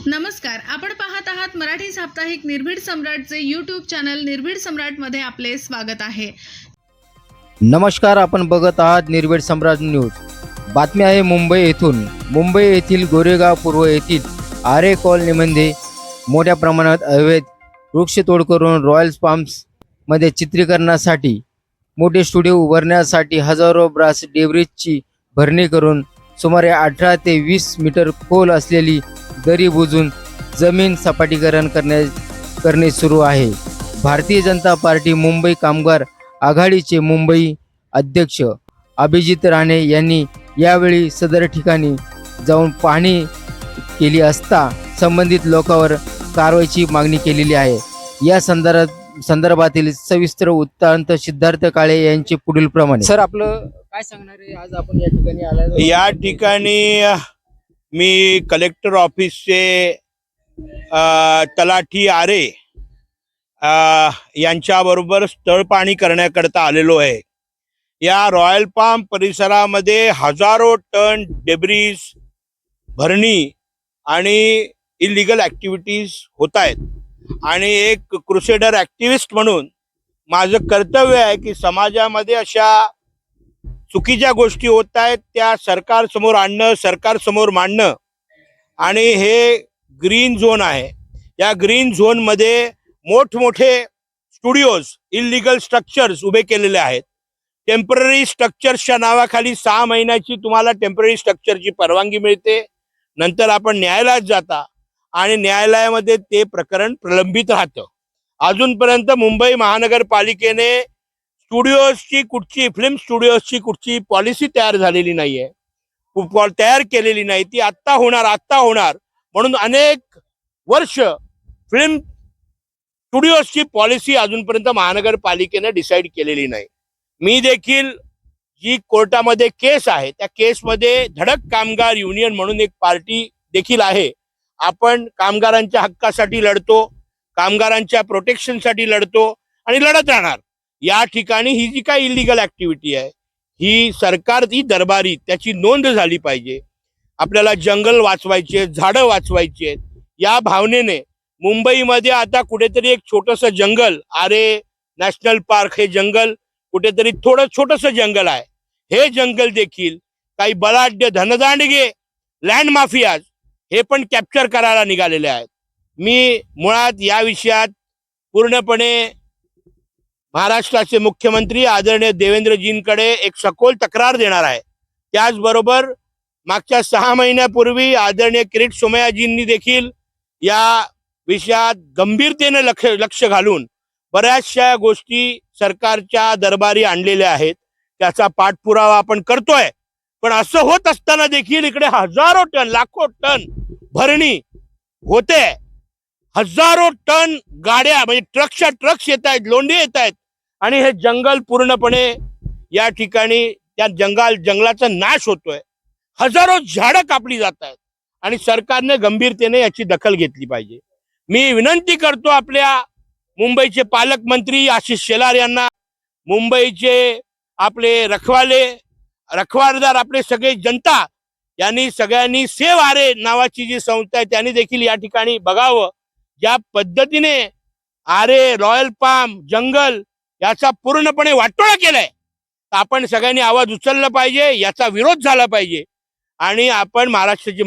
नमस्कार, आपण पाहत आहात मराठी साप्ताहिक निर्भीड सम्राटचे यूट्यूब चॅनल निर्भीड सम्राटमध्ये आपले स्वागत आहे। नमस्कार, आपण बघत आहात निर्भीड सम्राट न्यूज। बातमी आहे मुंबई येथून। मुंबई येथील गोरेगाव पूर्व येथील आरे कॉलनीमध्ये मोठ्या प्रमाणात अवैध वृक्षतोड करून रॉयल पाम्स मध्ये चित्रीकरणासाठी मोठे स्टुडिओ उभारण्यासाठी हजारो ब्रास डेब्रिजची भरणी करून सुमारे 18 ते 20 मीटर खोल असलेली दरी बुजून जमीन सपाटीकरण करणे सुरू आहे। भारतीय जनता पार्टी मुंबई कामगार आघाडीचे मुंबई अध्यक्ष अभिजित राणे यांनी यावेळी सदर ठिकाणी जाऊन पाहणी केली असता संबंधित लोकांवर कारवाईची मागणी केलेली आहे। या संदर्भातील सविस्तर वृत्तांत सिद्धार्थ काळे यांचे पुढील प्रमाणे। सर, आपलं काय सांगणार आहे? आज आपण या ठिकाणी आलाय। या ठिकाणी मी कलेक्टर ऑफिसचे तलाठी आरे यांच्याबरोबर स्थळ पाहणी करण्याकरता आलेलो आहे। या रॉयल पाम परिसरामध्ये हजारो टन डेब्रिज भरणी आणि इलिगल ॲक्टिव्हिटीज होत आहेत आणि एक क्रुसेडर ॲक्टिव्हिस्ट म्हणून माझं कर्तव्य आहे की समाजामध्ये अशा चुकीच्या गोष्टी होत आहेत त्या सरकार समोर आणणं, सरकार समोर मांडणं। आणि हे ग्रीन झोन आहे। या ग्रीन झोन मध्ये मोठमोठे स्टुडिओज, इलिगल स्ट्रक्चर्स उभे केलेले आहेत। टेम्पररी स्ट्रक्चर्सच्या नावाखाली 6 महिन्याची तुम्हाला टेम्पररी स्ट्रक्चरची परवानगी मिळते। नंतर आपण न्यायालयात जाता आणि न्यायालयामध्ये ते प्रकरण प्रलंबित राहतं। अजूनपर्यंत मुंबई महानगरपालिकेने फिल्म स्टुडिओजची कुठची पॉलिसी तयार झालेली नाहीये, तयार केलेली नाही। ती आत्ता होणार म्हणून अनेक वर्ष फिल्म स्टुडिओजची पॉलिसी अजूनपर्यंत महानगरपालिकेने डिसाईड केलेली नाही। मी देखील जी कोर्टामध्ये केस आहे त्या केसमध्ये धडक कामगार युनियन म्हणून एक पार्टी देखील आहे। आपण कामगारांच्या हक्कासाठी लढतो, कामगारांच्या प्रोटेक्शनसाठी लढतो आणि लढत राहणार। या ठिकाणी ही जी काही इलिगल ॲक्टिव्हिटी आहे ही सरकार ती दरबारी त्याची नोंद झाली पाहिजे। आपल्याला जंगल वाचवायचे, झाडं वाचवायची आहेत या भावनेने मुंबईमध्ये आता कुठेतरी एक छोटंसं जंगल, आरे नॅशनल पार्क हे जंगल कुठेतरी छोटंसं जंगल आहे। हे जंगल देखील काही बलाढ्य धनदांडगे लँड माफियाज हे पण कॅप्चर करायला निघालेले आहेत। मी मुळात या विषयात पूर्णपणे महाराष्ट्राचे मुख्यमंत्री आदरणीय देवेंद्रजींकडे एक सखोल तक्रार देणार आहे। त्याचबरोबर मागच्या 6 महिन्यापूर्वी आदरणीय किरीट सोमयाजींनी देखील या विषयात गंभीरतेने लक्ष घालून बऱ्याचशा गोष्टी सरकारच्या दरबारी आणलेल्या आहेत। त्याचा पाठपुरावा आपण करतोय। पण असं होत असताना देखील इकडे हजारो टन, लाखो टन भरणी होते। हजारो टन गाड्या म्हणजे ट्रक्स येत आहेत, लोंढे येत आहेत आणि हे जंगल पूर्णपणे या ठिकाणी त्या जंगलाचा नाश होतोय। हजारो झाडं कापली जात आहेत आणि सरकारने गंभीरतेने याची दखल घेतली पाहिजे। मी विनंती करतो आपल्या मुंबईचे पालकमंत्री आशिष शेलार यांना, मुंबईचे आपले रखवारदार आपले सगळे जनता यांनी सगळ्यांनी सेव्ह आरे नावाची जी संस्था आहे त्यांनी देखील या ठिकाणी बघावं। ज्या पद्धतीने आरे, रॉयल पाम, जंगल याचा पूर्णपणे वाटोळा केलाय, आपण सगळ्यांनी आवाज उचलला पाहिजे, याचा विरोध झाला पाहिजे आणि आपण महाराष्ट्राची